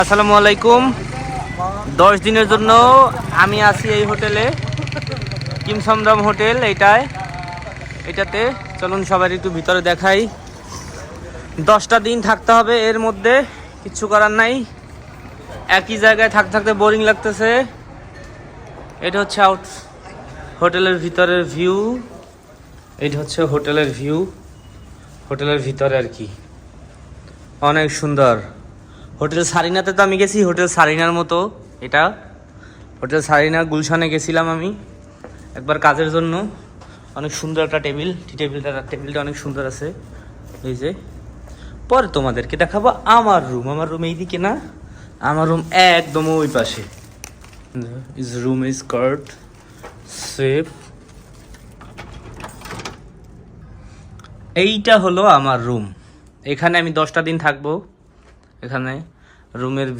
আসসালামু আলাইকুম। 10 দিনের জন্য আমি আছি এই হোটেলে, কিমসমরাম হোটেল। এটাতে চলুন সবাই একটু ভিতরে দেখাই। 10টা দিন থাকতে হবে, এর মধ্যে কিচ্ছু করার নাই। একই জায়গায় থাকতে থাকতে বোরিং লাগতেছে। এটা হচ্ছে হোটেলের ভিতরের ভিউ। এটা হচ্ছে হোটেলের ভিউ, হোটেলের ভিতরে আর কি অনেক সুন্দর। হোটেল সারিনাতে তো আমি গেছি, হোটেল সারিনার মতো এটা। হোটেল সারিনা গুলশানে গেছিলাম আমি একবার কাজের জন্য। অনেক সুন্দর একটা টেবিল, টেবিলটা অনেক সুন্দর আছে। এই যে পরে তোমাদেরকে দেখাবো আমার রুম এইদিকে না, আমার রুম একদম ওই পাশে। Room is card safe. এইটা হলো আমার রুম, এখানে আমি 10টা দিন থাকবো। এখানে রুমের